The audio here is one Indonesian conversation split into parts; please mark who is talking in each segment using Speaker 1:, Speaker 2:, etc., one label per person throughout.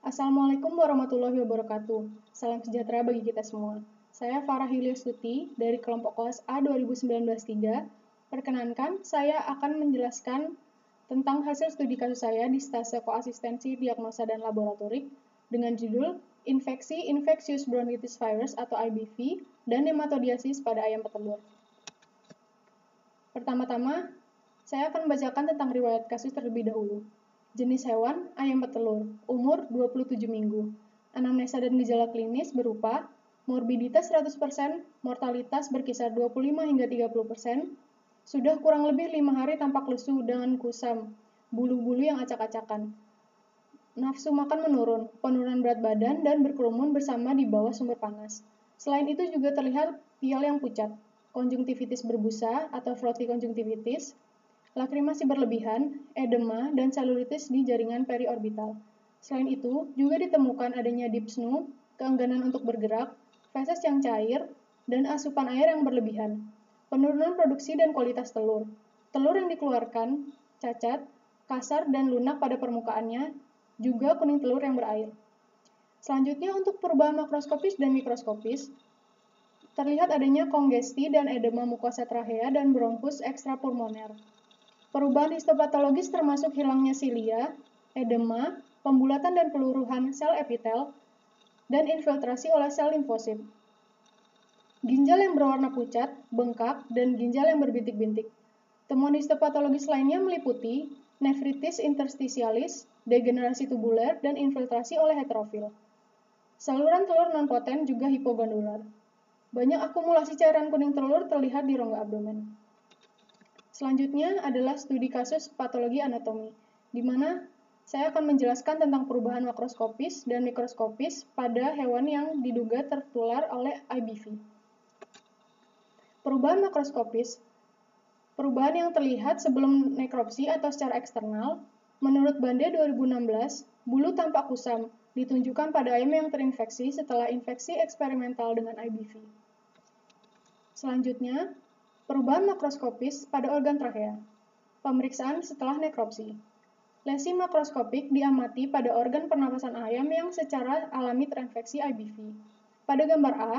Speaker 1: Assalamualaikum warahmatullahi wabarakatuh. Salam sejahtera bagi kita semua. Saya Farah Yuliastuti dari kelompok kelas A 2019-3. Perkenankan, saya akan menjelaskan tentang hasil studi kasus saya di stase koasistensi diagnosa dan laboratorik dengan judul Infeksi Infectious Bronchitis Virus atau IBV dan Nematodiasis pada ayam petelur. Pertama-tama, saya akan membacakan tentang riwayat kasus terlebih dahulu. Jenis hewan, ayam petelur, umur 27 minggu. Anamnesa dan gejala klinis berupa morbiditas 100%, mortalitas berkisar 25 hingga 30%, sudah kurang lebih 5 hari tampak lesu dengan kusam, bulu-bulu yang acak-acakan. Nafsu makan menurun, penurunan berat badan, dan berkerumun bersama di bawah sumber panas. Selain itu juga terlihat pial yang pucat, konjungtivitis berbusa atau frothy konjungtivitis, lakrimasi berlebihan, edema, dan selulitis di jaringan periorbital. Selain itu, juga ditemukan adanya dyspnea, keengganan untuk bergerak, feses yang cair, dan asupan air yang berlebihan. Penurunan produksi dan kualitas telur. Telur yang dikeluarkan cacat, kasar, dan lunak pada permukaannya, juga kuning telur yang berair. Selanjutnya, untuk perubahan makroskopis dan mikroskopis, terlihat adanya kongesti dan edema mukosa trachea dan bronkus ekstrapulmoner. Perubahan histopatologis termasuk hilangnya silia, edema, pembulatan dan peluruhan sel epitel, dan infiltrasi oleh sel limfosit. Ginjal yang berwarna pucat, bengkak, dan ginjal yang berbintik-bintik. Temuan histopatologis lainnya meliputi nefritis interstitialis, degenerasi tubuler, dan infiltrasi oleh heterofil. Saluran telur non-poten juga hipogondular. Banyak akumulasi cairan kuning telur terlihat di rongga abdomen. Selanjutnya adalah studi kasus patologi anatomi, di mana saya akan menjelaskan tentang perubahan makroskopis dan mikroskopis pada hewan yang diduga tertular oleh IBV. Perubahan makroskopis, perubahan yang terlihat sebelum nekropsi atau secara eksternal, menurut Bande 2016, bulu tampak kusam, ditunjukkan pada ayam yang terinfeksi setelah infeksi eksperimental dengan IBV. Selanjutnya, perubahan makroskopis pada organ trachea. Pemeriksaan setelah nekropsi. Lesi makroskopik diamati pada organ pernapasan ayam yang secara alami terinfeksi IBV. Pada gambar A,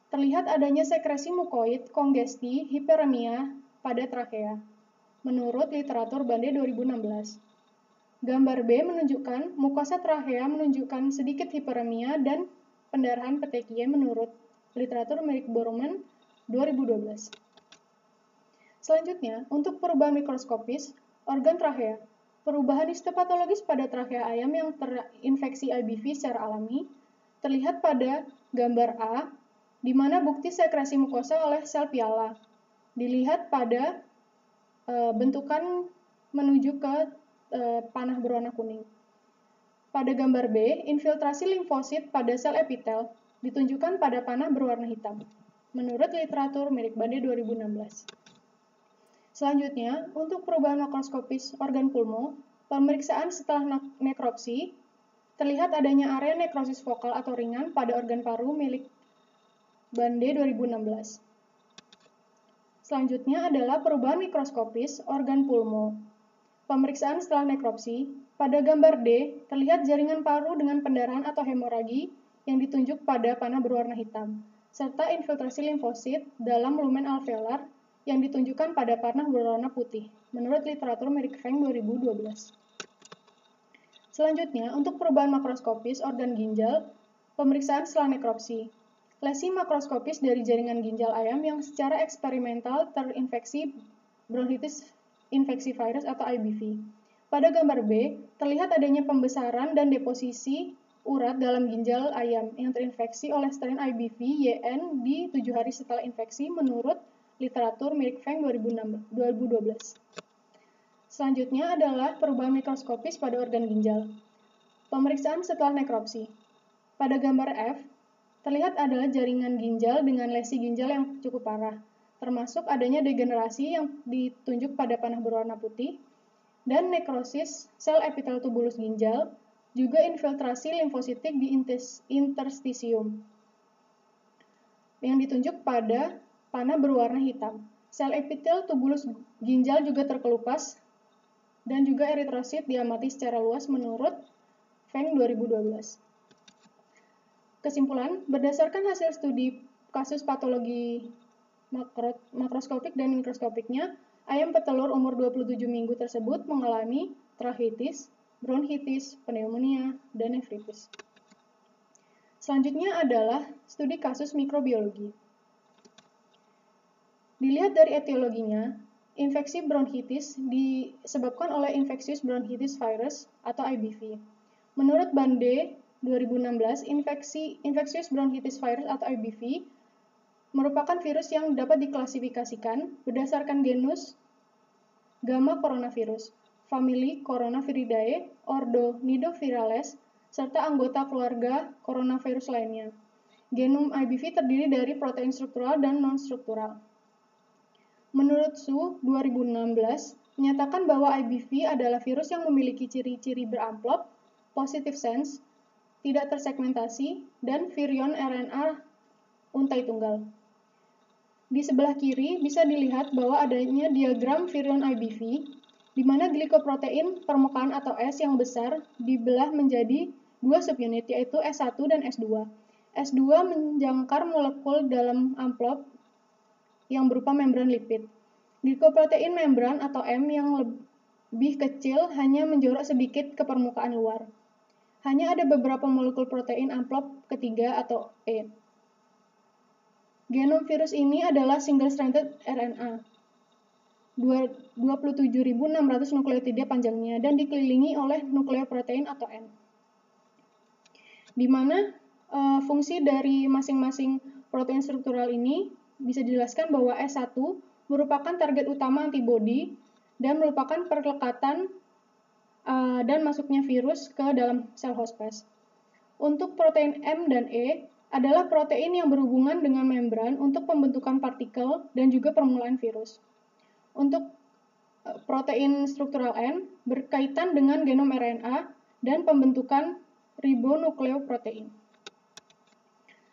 Speaker 1: terlihat adanya sekresi mukoid, kongesti, hiperemia pada trachea, menurut literatur Bande 2016. Gambar B menunjukkan mukosa trachea menunjukkan sedikit hiperemia dan pendarahan petekie menurut literatur Merrick Borman 2012. Selanjutnya, untuk perubahan mikroskopis, organ trachea. Perubahan histopatologis pada trachea ayam yang terinfeksi IBV secara alami terlihat pada gambar A, di mana bukti sekresi mukosa oleh sel piala. Dilihat pada bentukan menuju ke panah berwarna kuning. Pada gambar B, infiltrasi limfosit pada sel epitel ditunjukkan pada panah berwarna hitam, menurut literatur Merrick Bande 2016. Selanjutnya, untuk perubahan makroskopis organ pulmo, pemeriksaan setelah nekropsi, terlihat adanya area nekrosis vokal atau ringan pada organ paru milik Bande 2016. Selanjutnya adalah perubahan mikroskopis organ pulmo. Pemeriksaan setelah nekropsi, pada gambar D, terlihat jaringan paru dengan pendarahan atau hemoragi yang ditunjuk pada panah berwarna hitam, serta infiltrasi limfosit dalam lumen alveolar yang ditunjukkan pada panah berwarna putih, menurut literatur Merrick Feng 2012. Selanjutnya, untuk perubahan makroskopis organ ginjal, pemeriksaan setelah nekropsi. Lesi makroskopis dari jaringan ginjal ayam yang secara eksperimental terinfeksi bronchitis infeksi virus atau IBV. Pada gambar B, terlihat adanya pembesaran dan deposisi urat dalam ginjal ayam yang terinfeksi oleh strain IBV YN di 7 hari setelah infeksi menurut literatur Merrick Feng 2012. Selanjutnya adalah perubahan mikroskopis pada organ ginjal. Pemeriksaan setelah nekropsi. Pada gambar F, terlihat adalah jaringan ginjal dengan lesi ginjal yang cukup parah, termasuk adanya degenerasi yang ditunjuk pada panah berwarna putih, dan nekrosis sel epitel tubulus ginjal, juga infiltrasi limfositik di interstisium, yang ditunjuk pada panah berwarna hitam. Sel epitel tubulus ginjal juga terkelupas, dan juga eritrosit diamati secara luas menurut Feng 2012. Kesimpulan, berdasarkan hasil studi kasus patologi makroskopik dan mikroskopiknya, ayam petelur umur 27 minggu tersebut mengalami tracheitis, bronkitis, pneumonia, dan nefritis. Selanjutnya adalah studi kasus mikrobiologi. Dilihat dari etiologinya, infeksi bronkitis disebabkan oleh infectious bronchitis virus atau IBV. Menurut Bande 2016, infectious bronchitis virus atau IBV merupakan virus yang dapat diklasifikasikan berdasarkan genus Gamma coronavirus, famili Coronaviridae, ordo Nidovirales, serta anggota keluarga coronavirus lainnya. Genom IBV terdiri dari protein struktural dan non-struktural. Menurut Su 2016, menyatakan bahwa IBV adalah virus yang memiliki ciri-ciri beramplop, positive sense, tidak tersegmentasi, dan virion RNA untai tunggal. Di sebelah kiri bisa dilihat bahwa adanya diagram virion IBV, di mana glikoprotein permukaan atau S yang besar dibelah menjadi dua subunit, yaitu S1 dan S2. S2 menjangkar molekul dalam amplop yang berupa membran lipid. Glikoprotein membran atau M yang lebih kecil hanya menjorok sedikit ke permukaan luar. Hanya ada beberapa molekul protein amplop ketiga atau E. Genom virus ini adalah single-stranded RNA. 27.600 nukleotida panjangnya dan dikelilingi oleh nukleoprotein atau N. Di mana fungsi dari masing-masing protein struktural ini bisa dijelaskan bahwa S1 merupakan target utama antibodi dan merupakan perlekatan dan masuknya virus ke dalam sel hospes. Untuk protein M dan E adalah protein yang berhubungan dengan membran untuk pembentukan partikel dan juga permulaan virus. Untuk protein struktural N berkaitan dengan genom RNA dan pembentukan ribonukleoprotein.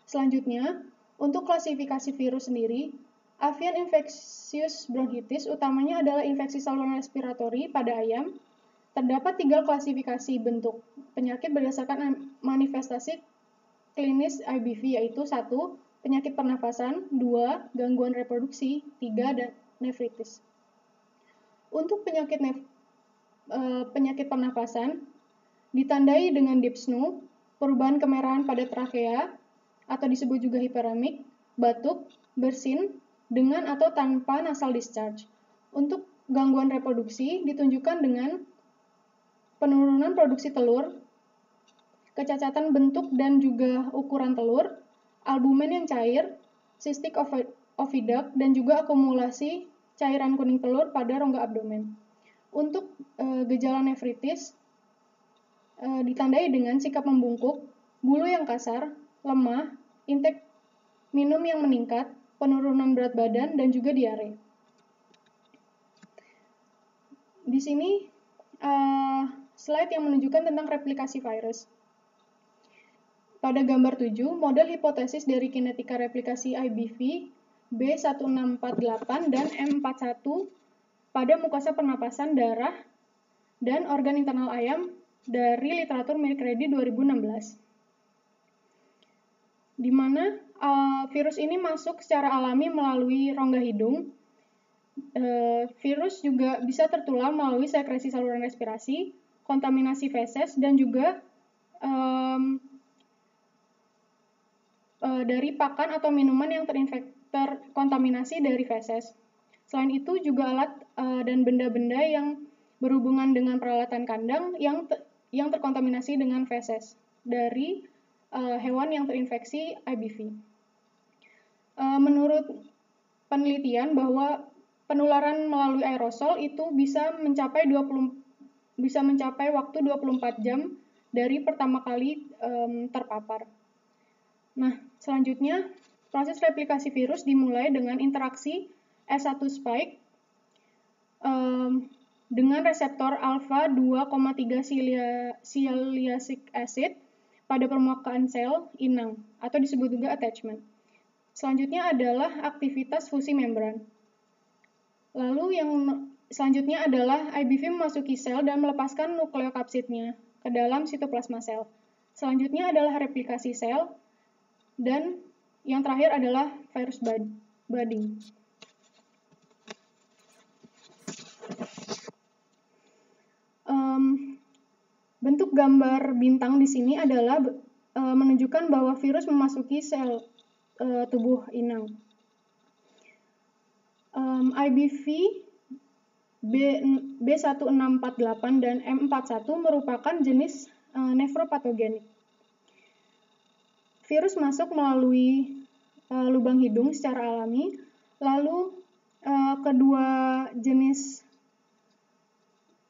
Speaker 1: Selanjutnya, untuk klasifikasi virus sendiri, avian infectious bronchitis utamanya adalah infeksi saluran respiratori pada ayam. Terdapat 3 klasifikasi bentuk penyakit berdasarkan manifestasi klinis IBV, yaitu 1. Penyakit pernafasan, 2. Gangguan reproduksi, 3. Dan nefritis. Untuk penyakit pernafasan ditandai dengan dyspnea, perubahan kemerahan pada trakea atau disebut juga hiperemik, batuk, bersin dengan atau tanpa nasal discharge. Untuk gangguan reproduksi ditunjukkan dengan penurunan produksi telur, kecacatan bentuk dan juga ukuran telur, albumen yang cair, cystic oviduct, dan juga akumulasi cairan kuning telur pada rongga abdomen. Untuk gejala nefritis ditandai dengan sikap membungkuk, bulu yang kasar, lemah, intake minum yang meningkat, penurunan berat badan, dan juga diare. Di sini slide yang menunjukkan tentang replikasi virus. Pada gambar 7, model hipotesis dari kinetika replikasi IBV B1648 dan M41 pada mukosa pernapasan, darah, dan organ internal ayam dari literatur McCready 2016. Di mana virus ini masuk secara alami melalui rongga hidung. Virus juga bisa tertular melalui sekresi saluran respirasi, kontaminasi feses, dan juga dari pakan atau minuman yang terkontaminasi dari feses. Selain itu juga alat dan benda-benda yang berhubungan dengan peralatan kandang yang terkontaminasi dengan feses dari hewan yang terinfeksi IBV. Menurut penelitian bahwa penularan melalui aerosol itu bisa mencapai waktu 24 jam dari pertama kali terpapar. Nah, selanjutnya proses replikasi virus dimulai dengan interaksi S1 spike dengan reseptor alpha 2,3 sialicylic acid pada permukaan sel inang atau disebut juga attachment. Selanjutnya adalah aktivitas fusi membran. Lalu yang selanjutnya adalah IBV memasuki sel dan melepaskan nukleokapsidnya. ke dalam sitoplasma sel. Selanjutnya adalah replikasi sel, dan yang terakhir adalah virus budding. Bentuk gambar bintang di sini adalah menunjukkan bahwa virus memasuki sel tubuh inang. IBV B1648 dan M41 merupakan jenis nefropatogenik. Virus masuk melalui lubang hidung secara alami, lalu kedua jenis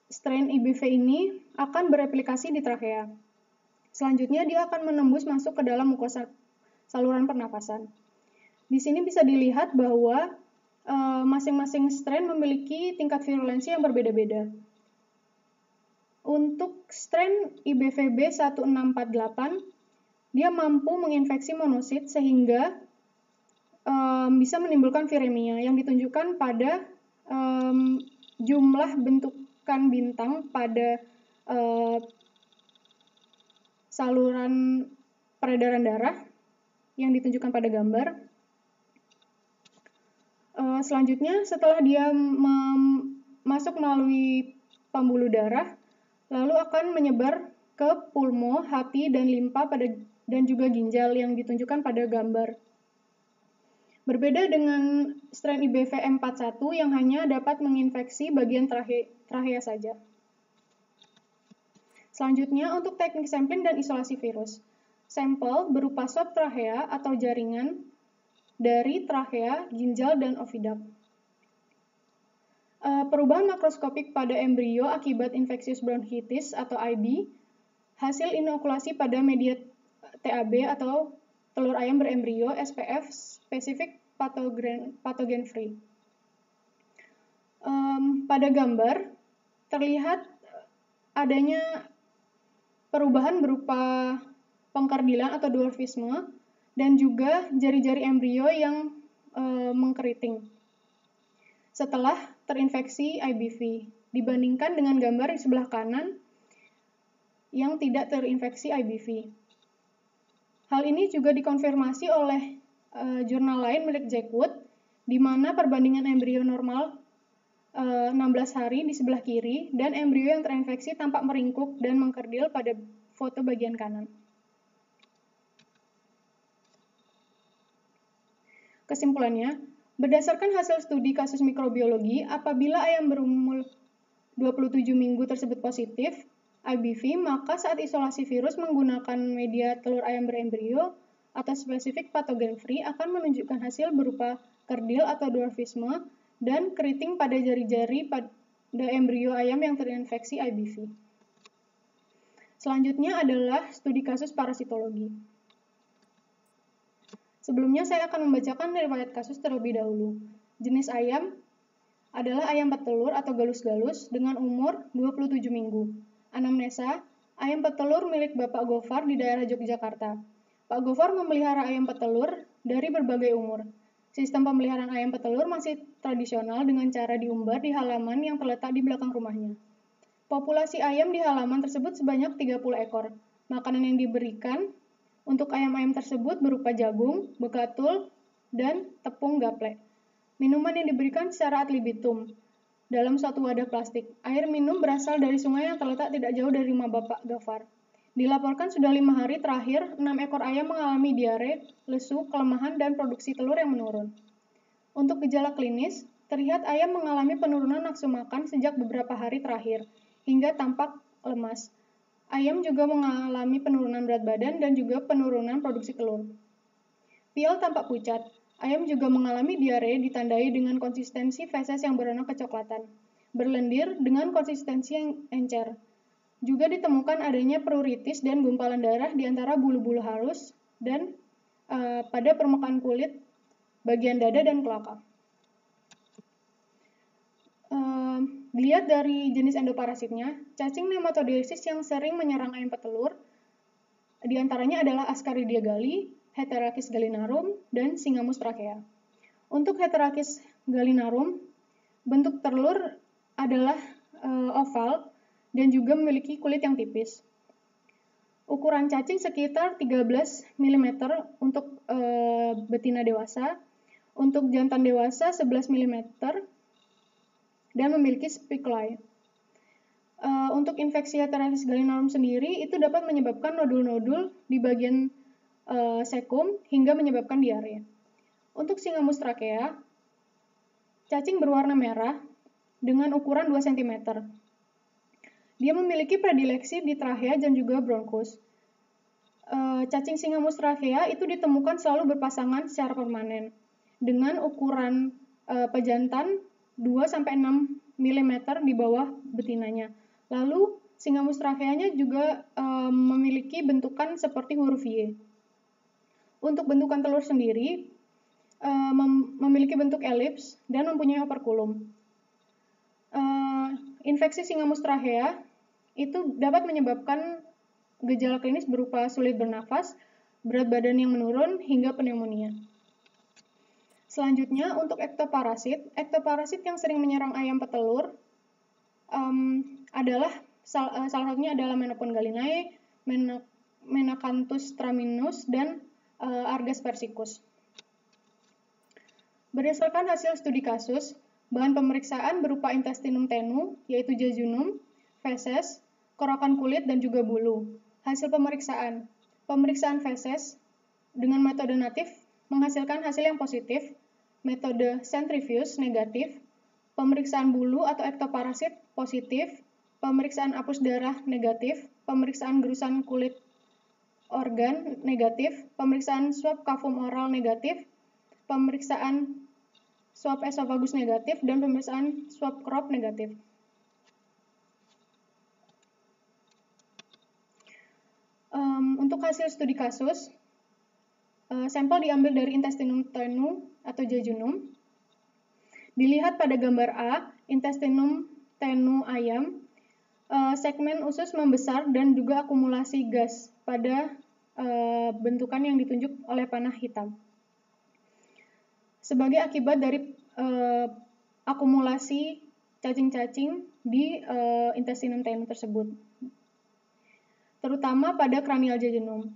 Speaker 1: strain IBV ini akan bereplikasi di trakea. Selanjutnya dia akan menembus masuk ke dalam mukosa saluran pernapasan. Di sini bisa dilihat bahwa masing-masing strain memiliki tingkat virulensi yang berbeda-beda. Untuk strain IBV B1648, dia mampu menginfeksi monosit sehingga bisa menimbulkan viremia yang ditunjukkan pada jumlah bentukan bintang pada saluran peredaran darah yang ditunjukkan pada gambar. Selanjutnya, setelah dia masuk melalui pembuluh darah, lalu akan menyebar ke pulmo, hati, dan limpa dan juga ginjal yang ditunjukkan pada gambar. Berbeda dengan strain IBV M41 yang hanya dapat menginfeksi bagian trachea saja. Selanjutnya, untuk teknik sampling dan isolasi virus. Sampel berupa swab trachea atau jaringan dari trachea, ginjal, dan oviduct. Perubahan makroskopik pada embrio akibat infeksius bronkitis atau IB, hasil inokulasi pada media TAB atau telur ayam berembrio SPF, specific pathogen free. Pada gambar, terlihat adanya perubahan berupa pengkerdilan atau dwarfisme dan juga jari-jari embrio yang mengkeriting setelah terinfeksi IBV dibandingkan dengan gambar di sebelah kanan yang tidak terinfeksi IBV. Hal ini juga dikonfirmasi oleh jurnal lain milik Jackwood, di mana perbandingan embrio normal 16 hari di sebelah kiri dan embrio yang terinfeksi tampak meringkuk dan mengkerdil pada foto bagian kanan. Kesimpulannya, berdasarkan hasil studi kasus mikrobiologi, apabila ayam berumur 27 minggu tersebut positif IBV, maka saat isolasi virus menggunakan media telur ayam berembrio atau spesifik pathogen free akan menunjukkan hasil berupa kerdil atau dwarfisme dan keriting pada jari-jari pada embrio ayam yang terinfeksi IBV. Selanjutnya adalah studi kasus parasitologi. Sebelumnya saya akan membacakan riwayat kasus terlebih dahulu. Jenis ayam adalah ayam petelur atau galus-galus dengan umur 27 minggu. Anamnesa, ayam petelur milik Bapak Gofar di daerah Yogyakarta. Pak Gofar memelihara ayam petelur dari berbagai umur. Sistem pemeliharaan ayam petelur masih tradisional dengan cara diumbar di halaman yang terletak di belakang rumahnya. Populasi ayam di halaman tersebut sebanyak 30 ekor. Makanan yang diberikan untuk ayam-ayam tersebut berupa jagung, bekatul, dan tepung gaplek. Minuman yang diberikan secara ad libitum dalam suatu wadah plastik. Air minum berasal dari sungai yang terletak tidak jauh dari rumah Bapak Gofar. Dilaporkan sudah 5 hari terakhir, 6 ekor ayam mengalami diare, lesu, kelemahan, dan produksi telur yang menurun. Untuk gejala klinis, terlihat ayam mengalami penurunan nafsu makan sejak beberapa hari terakhir, hingga tampak lemas. Ayam juga mengalami penurunan berat badan dan juga penurunan produksi telur. Piel tampak pucat. Ayam juga mengalami diare ditandai dengan konsistensi feses yang berwarna kecoklatan, berlendir dengan konsistensi yang encer. Juga ditemukan adanya pruritis dan gumpalan darah di antara bulu-bulu halus dan pada permukaan kulit bagian dada dan kelaka. Dilihat dari jenis endoparasitnya, cacing nematodiensis yang sering menyerang ayam petelur di antaranya adalah Ascaridia gali, Heterachis gallinarum, dan Synghamus trachea. Untuk Heterachis gallinarum, bentuk telur adalah oval dan juga memiliki kulit yang tipis. Ukuran cacing sekitar 13 mm untuk betina dewasa, untuk jantan dewasa 11 mm, dan memiliki spiculae. Untuk infeksi heteralitis gallinarum sendiri, itu dapat menyebabkan nodul-nodul di bagian sekum hingga menyebabkan diare. Untuk Singamus trachea, cacing berwarna merah dengan ukuran 2 cm. Dia memiliki predileksi di trachea dan juga bronkus. Cacing Singamus trachea itu ditemukan selalu berpasangan secara permanen dengan ukuran pejantan 2-6 mm di bawah betinanya. Lalu Singamus tracheanya juga memiliki bentukan seperti huruf Y. Untuk bentukan telur sendiri memiliki bentuk elips dan mempunyai operculum. Infeksi Singamus trachea itu dapat menyebabkan gejala klinis berupa sulit bernafas, berat badan yang menurun, hingga pneumonia. Selanjutnya, untuk ektoparasit yang sering menyerang ayam petelur adalah salah satunya adalah Menopon gallinae, Menacanthus traminus, dan Argas persicus. Berdasarkan hasil studi kasus, bahan pemeriksaan berupa intestinum tenu, yaitu jejunum, feses, korokan kulit, dan juga bulu. Hasil pemeriksaan feses dengan metode natif menghasilkan hasil yang positif, metode centrifuge negatif, pemeriksaan bulu atau ektoparasit positif, pemeriksaan apus darah negatif, pemeriksaan gerusan kulit organ negatif, pemeriksaan swab kafum oral negatif, pemeriksaan swab esofagus negatif, dan pemeriksaan swab crop negatif. Untuk hasil studi kasus, sampel diambil dari intestinum tenu atau jejunum. Dilihat pada gambar A, intestinum tenu ayam, segmen usus membesar dan juga akumulasi gas pada bentukan yang ditunjuk oleh panah hitam. Sebagai akibat dari akumulasi cacing-cacing di intestinum tenu tersebut, terutama pada cranial jejunum.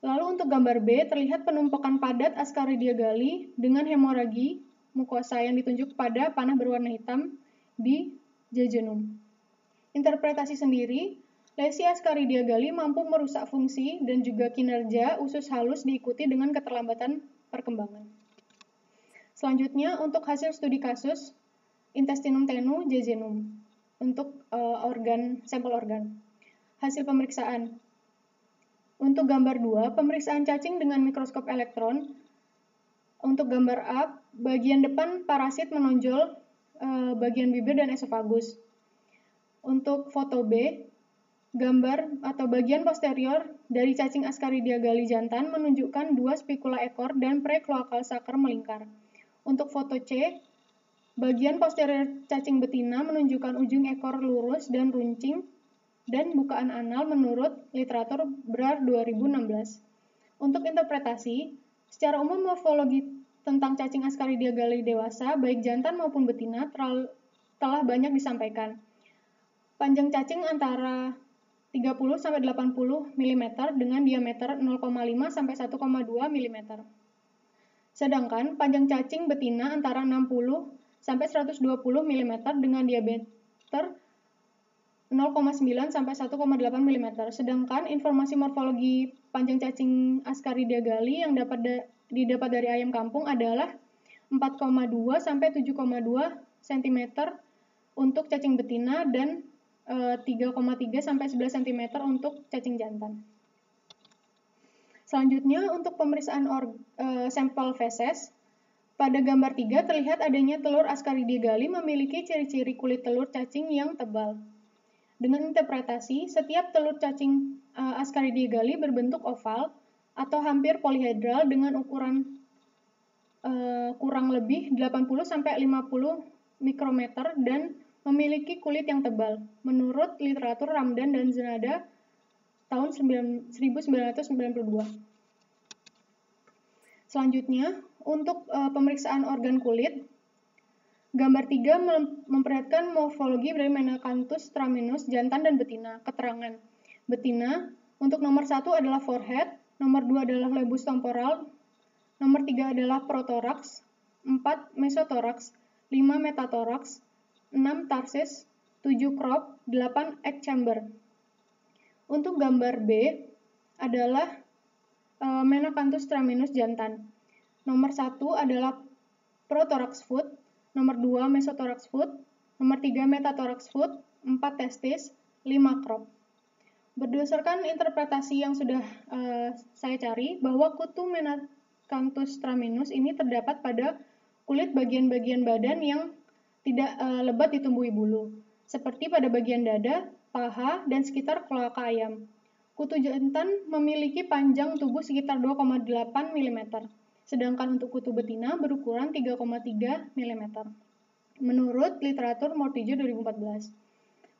Speaker 1: Lalu untuk gambar B, terlihat penumpukan padat Ascaridia galli dengan hemoragi mukosa yang ditunjuk pada panah berwarna hitam di jejunum. Interpretasi sendiri, lesi Ascaridia galli mampu merusak fungsi dan juga kinerja usus halus diikuti dengan keterlambatan perkembangan. Selanjutnya, untuk hasil studi kasus intestinum tenu jejunum untuk sampel organ. Hasil pemeriksaan. Untuk gambar 2, pemeriksaan cacing dengan mikroskop elektron. Untuk gambar A, bagian depan parasit menonjol bagian bibir dan esofagus. Untuk foto B, gambar atau bagian posterior dari cacing Ascaridia galli jantan menunjukkan 2 spikula ekor dan prekloakal saker melingkar. Untuk foto C, bagian posterior cacing betina menunjukkan ujung ekor lurus dan runcing dan bukaan anal menurut literatur Brar 2016. Untuk interpretasi, secara umum morfologi tentang cacing Ascaridia galli dewasa, baik jantan maupun betina, telah banyak disampaikan. Panjang cacing antara 30-80 mm dengan diameter 0,5-1,2 mm. Sedangkan panjang cacing betina antara 60-120 mm dengan diameter 0,9-1,8 mm. Sedangkan informasi morfologi panjang cacing Ascaridia galli yang didapat dari ayam kampung adalah 4,2-7,2 cm untuk cacing betina dan 3,3-11 cm untuk cacing jantan. Selanjutnya, untuk pemeriksaan sampel feses, pada gambar 3 terlihat adanya telur Ascaridia galli memiliki ciri-ciri kulit telur cacing yang tebal. Dengan interpretasi, setiap telur cacing Ascaridia galli berbentuk oval atau hampir polihedral dengan ukuran kurang lebih 80-50 mikrometer dan memiliki kulit yang tebal, menurut literatur Ramdan dan Zenada tahun 1992. Selanjutnya, untuk pemeriksaan organ kulit, gambar 3 memperlihatkan morfologi dari Menacanthus traminus jantan dan betina. Keterangan. Betina Untuk nomor 1 adalah forehead, nomor 2 adalah lebus temporal, nomor 3 adalah prothorax, 4 mesothorax, 5 metathorax, 6 tarsus, 7 crop, 8 egg chamber. Untuk gambar B adalah Menacanthus traminus jantan. Nomor 1 adalah prothorax foot, nomor 2 mesothorax foot, nomor 3 metathorax foot, 4 testis, 5 crop. Berdasarkan interpretasi yang sudah saya cari, bahwa kutu Menacanthus traminus ini terdapat pada kulit bagian-bagian badan yang tidak lebat ditumbuhi bulu, seperti pada bagian dada, paha, dan sekitar kloaka ayam. Kutu jantan memiliki panjang tubuh sekitar 2,8 mm, sedangkan untuk kutu betina berukuran 3,3 mm. Menurut literatur Mortijo 2014.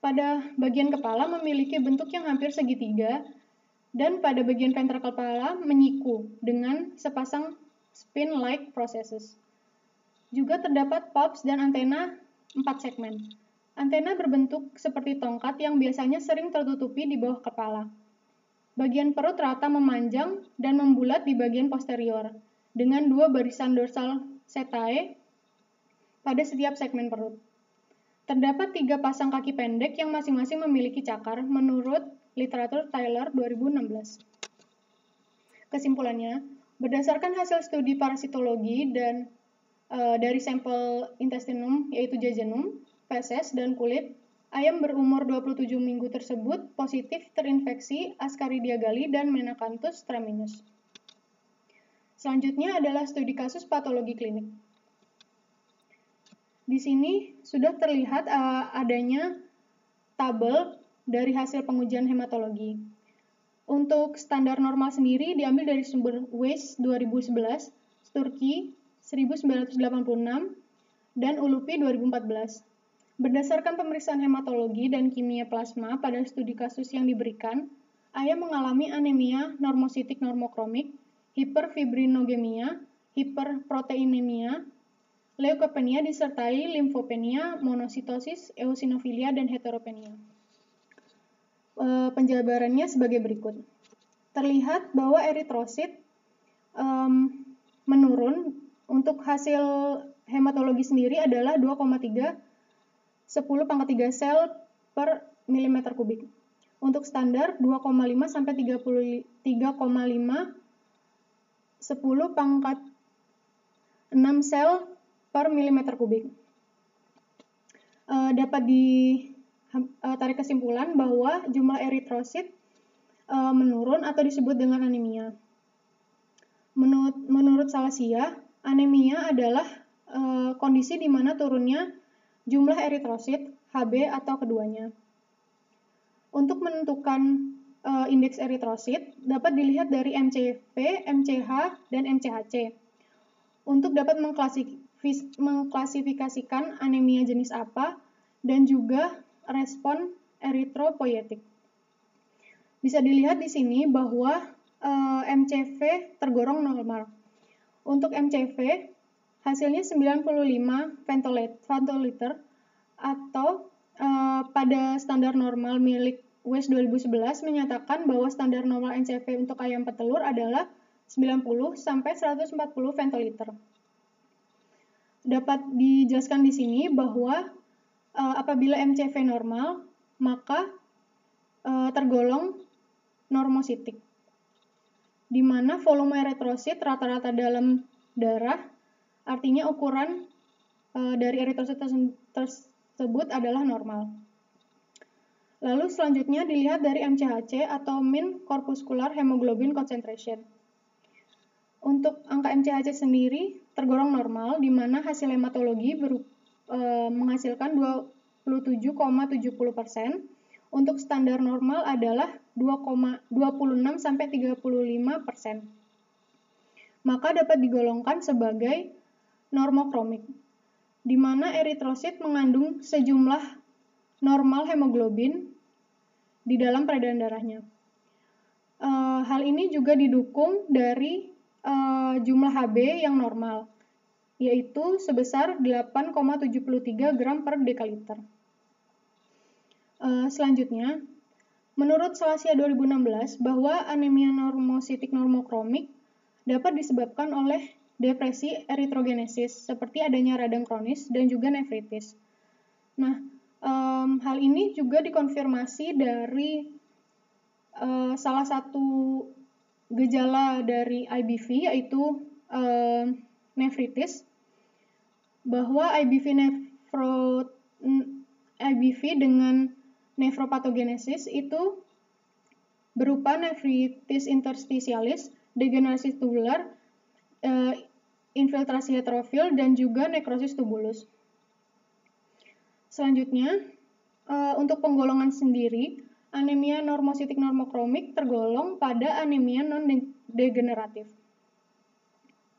Speaker 1: Pada bagian kepala memiliki bentuk yang hampir segitiga, dan pada bagian ventral kepala menyiku dengan sepasang spin-like processes. Juga terdapat palps dan antena 4 segmen. Antena berbentuk seperti tongkat yang biasanya sering tertutupi di bawah kepala. Bagian perut rata memanjang dan membulat di bagian posterior, dengan 2 barisan dorsal setae pada setiap segmen perut. Terdapat 3 pasang kaki pendek yang masing-masing memiliki cakar, menurut literatur Taylor 2016. Kesimpulannya, berdasarkan hasil studi parasitologi dan dari sampel intestinum, yaitu jejunum, feses, dan kulit, ayam berumur 27 minggu tersebut positif terinfeksi Ascaridia gali dan Menacanthus traminus. Selanjutnya adalah studi kasus patologi klinik. Di sini sudah terlihat adanya tabel dari hasil pengujian hematologi. Untuk standar normal sendiri diambil dari sumber Weiss 2011, Sturkey 1986, dan Ulupi 2014. Berdasarkan pemeriksaan hematologi dan kimia plasma pada studi kasus yang diberikan, ayam mengalami anemia normositik normokromik, hiperfibrinogemia, hiperproteinemia, leukopenia disertai limfopenia, monositosis, eosinofilia, dan heteropenia. Penjabarannya sebagai berikut. Terlihat bahwa eritrosit menurun. Untuk hasil hematologi sendiri adalah 2,3 10⁻³ sel per milimeter kubik. Untuk standar 2,5 sampai 3,5 10⁻⁶ sel per milimeter kubik. Dapat ditarik kesimpulan bahwa jumlah eritrosit menurun atau disebut dengan anemia. Menurut Salasia, anemia adalah kondisi di mana turunnya jumlah eritrosit, Hb atau keduanya. Untuk menentukan indeks eritrosit dapat dilihat dari MCV, MCH, dan MCHC. Untuk dapat mengklasifikasikan anemia jenis apa dan juga respon eritropoietik. Bisa dilihat di sini bahwa MCV tergolong normal. Untuk MCV, hasilnya 95 ventoliter atau pada standar normal milik Weiss 2011 menyatakan bahwa standar normal MCV untuk ayam petelur adalah 90 sampai 140 ventoliter. Dapat dijelaskan di sini bahwa apabila MCV normal, maka tergolong normositik, di mana volume eritrosit rata-rata dalam darah, artinya ukuran dari eritrosit tersebut adalah normal. Lalu selanjutnya dilihat dari MCHC atau mean corpuscular hemoglobin concentration. Untuk angka MCHC sendiri tergolong normal, di mana hasil hematologi menghasilkan 27,70%. Untuk standar normal adalah 26 sampai 35%. Maka dapat digolongkan sebagai normokromik, di mana eritrosit mengandung sejumlah normal hemoglobin di dalam peredaran darahnya. Hal ini juga didukung dari jumlah Hb yang normal, yaitu sebesar 8,73 gram per dekaliter. Selanjutnya, Menurut Salasia 2016, bahwa anemia normositik normokromik dapat disebabkan oleh depresi eritrogenesis, seperti adanya radang kronis dan juga nefritis. Nah, hal ini juga dikonfirmasi dari salah satu gejala dari IBV, yaitu nefritis, bahwa IBV dengan nefropatogenesis itu berupa nefritis interstitialis, degenerasi tubular, infiltrasi heterofil, dan juga nekrosis tubulus. Selanjutnya, untuk penggolongan sendiri, anemia normositik normokromik tergolong pada anemia non-degeneratif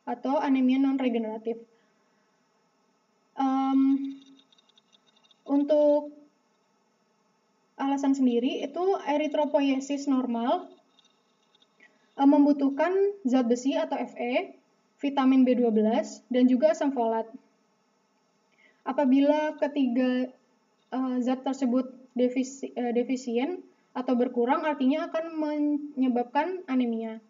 Speaker 1: atau anemia non-regeneratif. Untuk alasan sendiri, itu eritropoiesis normal membutuhkan zat besi atau Fe, vitamin B12, dan juga asam folat. Apabila ketiga zat tersebut defisien atau berkurang, artinya akan menyebabkan anemia.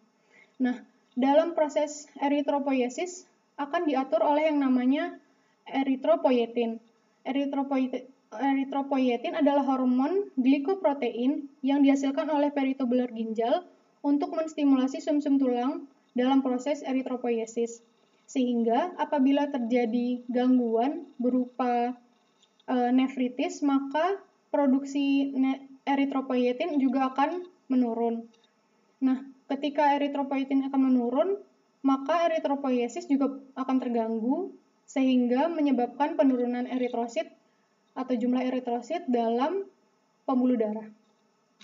Speaker 1: Nah, dalam proses eritropoiesis akan diatur oleh yang namanya eritropoietin. Eritropoietin adalah hormon glikoprotein yang dihasilkan oleh peritubular ginjal untuk menstimulasi sumsum tulang dalam proses eritropoiesis. Sehingga apabila terjadi gangguan berupa nefritis, maka produksi eritropoietin juga akan menurun. Nah, ketika eritropoietin akan menurun, maka eritropoiesis juga akan terganggu sehingga menyebabkan penurunan eritrosit atau jumlah eritrosit dalam pembuluh darah,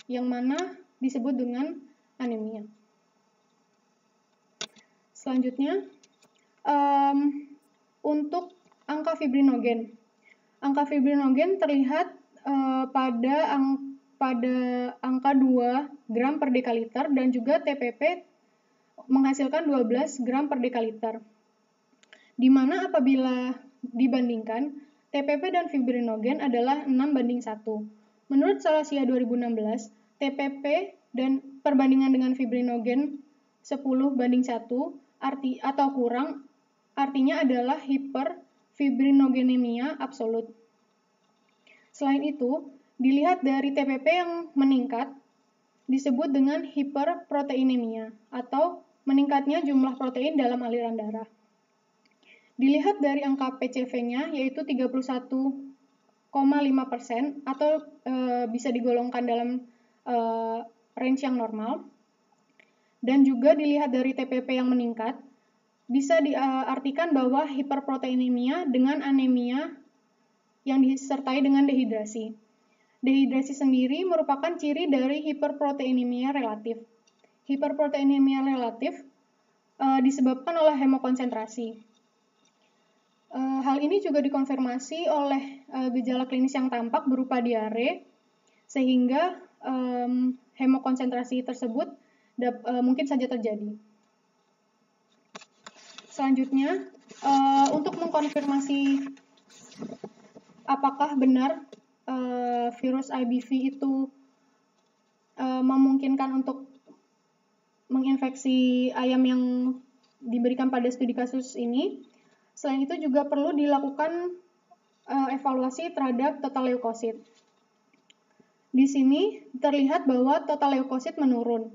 Speaker 1: yang mana disebut dengan anemia. Selanjutnya, untuk angka fibrinogen. Angka fibrinogen terlihat pada angka 2 gram per dekaliter dan juga TPP menghasilkan 12 gram per dekaliter. Di mana apabila dibandingkan, TPP dan fibrinogen adalah 6:1. Menurut Salasia 2016, TPP dan perbandingan dengan fibrinogen 10:1 atau kurang, artinya adalah hiperfibrinogenemia absolut. Selain itu, dilihat dari TPP yang meningkat, disebut dengan hiperproteinemia atau meningkatnya jumlah protein dalam aliran darah. Dilihat dari angka PCV-nya, yaitu 31,5% atau bisa digolongkan dalam range yang normal. Dan juga dilihat dari TPP yang meningkat, bisa diartikan bahwa hiperproteinemia dengan anemia yang disertai dengan dehidrasi. Dehidrasi sendiri merupakan ciri dari hiperproteinemia relatif. Hiperproteinemia relatif disebabkan oleh hemokonsentrasi. Hal ini juga dikonfirmasi oleh gejala klinis yang tampak berupa diare, sehingga hemokonsentrasi tersebut mungkin saja terjadi. Selanjutnya, untuk mengkonfirmasi apakah benar virus IBV itu memungkinkan untuk menginfeksi ayam yang diberikan pada studi kasus ini, selain itu juga perlu dilakukan evaluasi terhadap total leukosit. Di sini terlihat bahwa total leukosit menurun,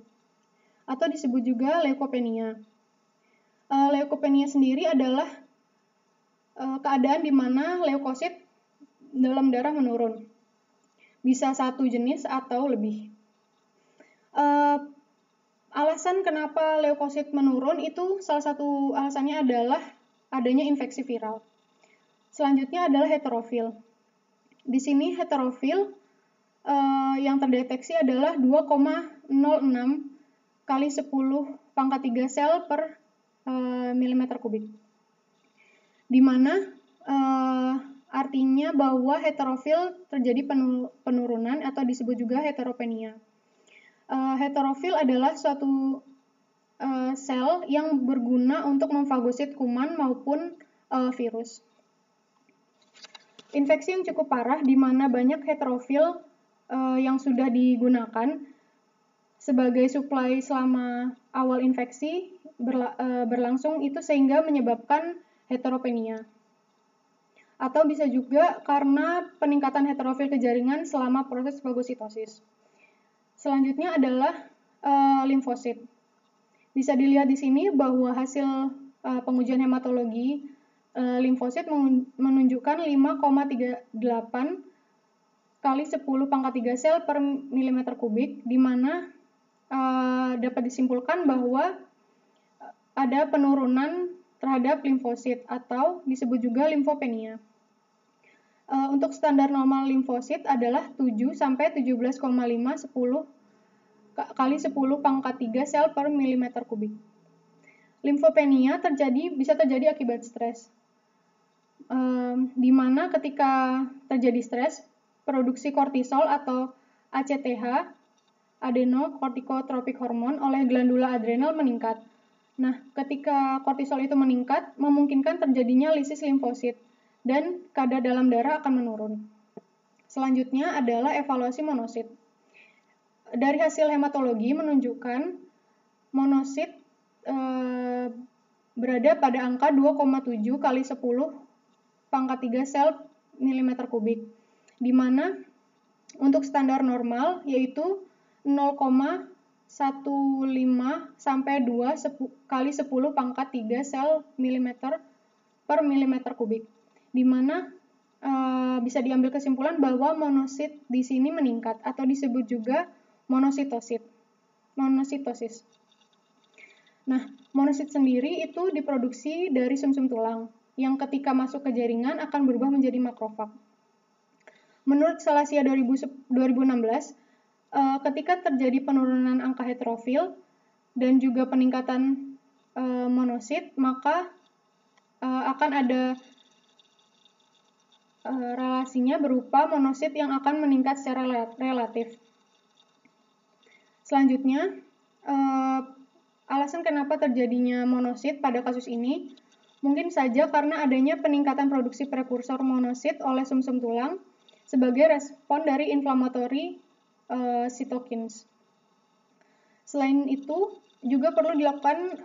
Speaker 1: atau disebut juga leukopenia. Leukopenia sendiri adalah keadaan di mana leukosit dalam darah menurun. Bisa satu jenis atau lebih. Alasan kenapa leukosit menurun itu salah satu alasannya adalah adanya infeksi viral. Selanjutnya adalah heterofil. Di sini heterofil yang terdeteksi adalah 2,06 kali 10⁻³ sel per milimeter kubik. Di mana artinya bahwa heterofil terjadi penurunan atau disebut juga heteropenia. Heterofil adalah suatu sel yang berguna untuk memfagosit kuman maupun virus. Infeksi yang cukup parah di mana banyak heterofil yang sudah digunakan sebagai suplai selama awal infeksi berlangsung itu sehingga menyebabkan heteropenia. Atau bisa juga karena peningkatan heterofil ke jaringan selama proses fagositosis. Selanjutnya adalah limfosit. Bisa dilihat di sini bahwa hasil pengujian hematologi limfosit menunjukkan 5,38 kali 10 pangkat 3 sel per milimeter kubik, di mana dapat disimpulkan bahwa ada penurunan terhadap limfosit atau disebut juga limfopenia. Untuk standar normal limfosit adalah 7 sampai 17,5 10 kali 10 pangkat 3 sel per milimeter kubik. Limfopenia bisa terjadi akibat stres, di mana ketika terjadi stres, produksi kortisol atau ACTH, adenocorticotropic hormone, oleh glandula adrenal meningkat. Nah, ketika kortisol itu meningkat, memungkinkan terjadinya lisis limfosit dan kadar dalam darah akan menurun. Selanjutnya adalah evaluasi monosit. Dari hasil hematologi menunjukkan monosit berada pada angka 2,7 kali 10 pangkat 3 sel milimeter kubik, di mana untuk standar normal yaitu 0,15 sampai 2 kali 10 pangkat 3 sel milimeter per milimeter kubik, di mana bisa diambil kesimpulan bahwa monosit di sini meningkat atau disebut juga monositosis. Nah, monosit sendiri itu diproduksi dari sumsum tulang yang ketika masuk ke jaringan akan berubah menjadi makrofag. Menurut Salasia 2016, ketika terjadi penurunan angka heterofil dan juga peningkatan monosit, maka akan ada relasinya berupa monosit yang akan meningkat secara relatif. Selanjutnya, alasan kenapa terjadinya monosit pada kasus ini mungkin saja karena adanya peningkatan produksi prekursor monosit oleh sumsum tulang sebagai respon dari inflammatory cytokines. Selain itu, juga perlu dilakukan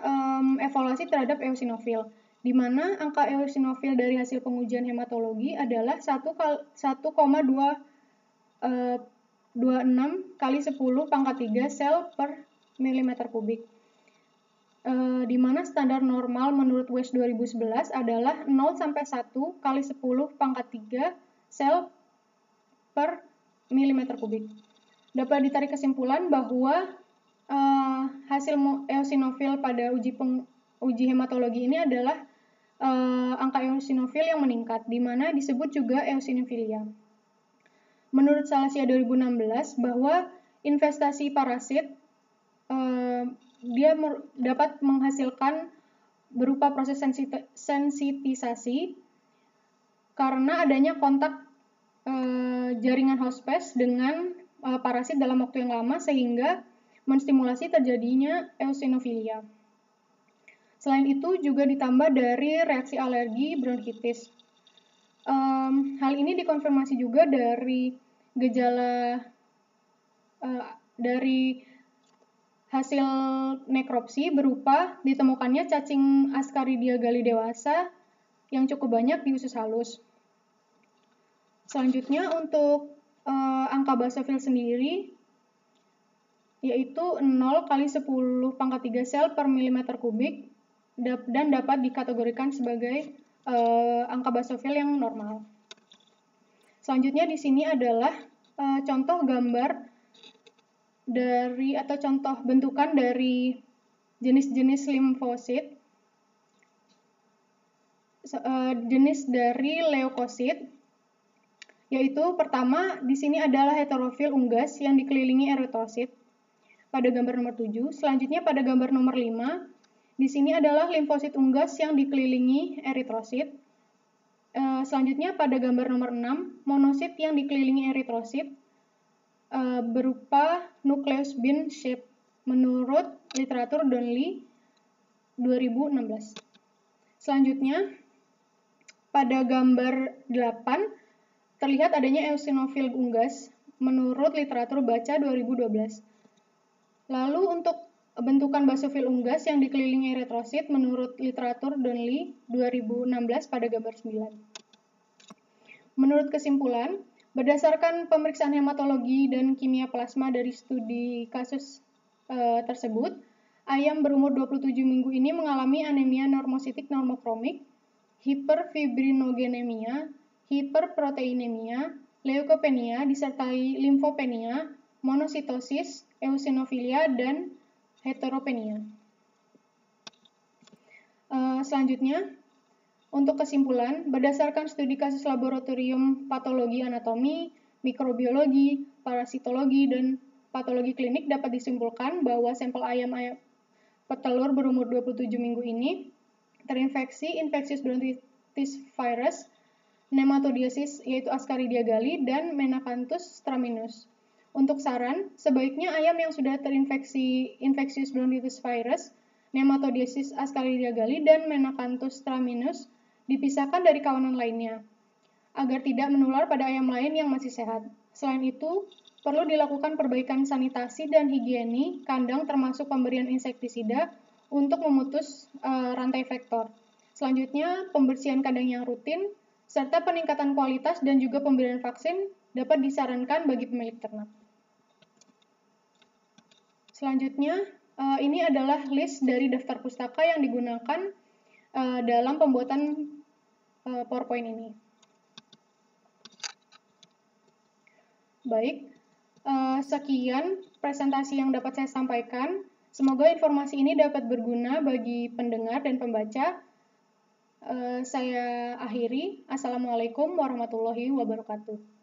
Speaker 1: evaluasi terhadap eosinofil, di mana angka eosinofil dari hasil pengujian hematologi adalah 1,26 kali 10 pangkat 3 sel per milimeter kubik. Di mana standar normal menurut WES 2011 adalah 0 sampai 1 kali 10 pangkat 3 sel per milimeter kubik. Dapat ditarik kesimpulan bahwa hasil eosinofil pada uji hematologi ini adalah angka eosinofil yang meningkat, di mana disebut juga eosinofilia. Menurut Salasia 2016 bahwa investasi parasit dia dapat menghasilkan berupa proses sensitisasi karena adanya kontak jaringan host-phase dengan parasit dalam waktu yang lama sehingga menstimulasi terjadinya eosinofilia. Selain itu juga ditambah dari reaksi alergi bronkitis. Hal ini dikonfirmasi juga dari gejala dari hasil nekropsi berupa ditemukannya cacing Ascaridia gali dewasa yang cukup banyak di usus halus. Selanjutnya untuk angka basofil sendiri yaitu 0 kali 10 pangkat 3 sel per milimeter kubik dan dapat dikategorikan sebagai angka basofil yang normal. Selanjutnya di sini adalah contoh gambar atau contoh bentukan dari jenis-jenis limfosit, jenis dari leukosit, yaitu pertama di sini adalah heterofil unggas yang dikelilingi eritrosit pada gambar nomor 7. Selanjutnya pada gambar nomor 5, di sini adalah limfosit unggas yang dikelilingi eritrosit. Selanjutnya pada gambar nomor 6, monosit yang dikelilingi eritrosit berupa nucleus bean shape menurut literatur Donnelly 2016. Selanjutnya pada gambar 8 terlihat adanya eosinofil unggas menurut literatur baca 2012. Lalu untuk bentukan basofil unggas yang dikelilingi eritrosit menurut literatur Donnelly 2016 pada gambar 9. Menurut kesimpulan, berdasarkan pemeriksaan hematologi dan kimia plasma dari studi kasus tersebut, ayam berumur 27 minggu ini mengalami anemia normositik normokromik, hiperfibrinogenemia, hiperproteinemia, leukopenia disertai limfopenia, monositosis, eosinofilia, dan heteropenia. Selanjutnya, untuk kesimpulan, berdasarkan studi kasus laboratorium patologi anatomi, mikrobiologi, parasitologi, dan patologi klinik dapat disimpulkan bahwa sampel ayam petelur berumur 27 minggu ini terinfeksi infectious bronchitis virus, nematodiasis yaitu Ascaridia gali, dan Menacanthus straminus. Untuk saran, sebaiknya ayam yang sudah terinfeksi infectious bronchitis virus, nematodiasis Ascaridia gali, dan Menacanthus straminus dipisahkan dari kawanan lainnya, agar tidak menular pada ayam lain yang masih sehat. Selain itu, perlu dilakukan perbaikan sanitasi dan higieni kandang termasuk pemberian insektisida untuk memutus rantai vektor. Selanjutnya, pembersihan kandang yang rutin, serta peningkatan kualitas dan juga pemberian vaksin dapat disarankan bagi pemilik ternak. Selanjutnya, ini adalah list dari daftar pustaka yang digunakan dalam pembuatan PowerPoint ini. Baik, sekian presentasi yang dapat saya sampaikan. Semoga informasi ini dapat berguna bagi pendengar dan pembaca. Saya akhiri. Assalamualaikum warahmatullahi wabarakatuh.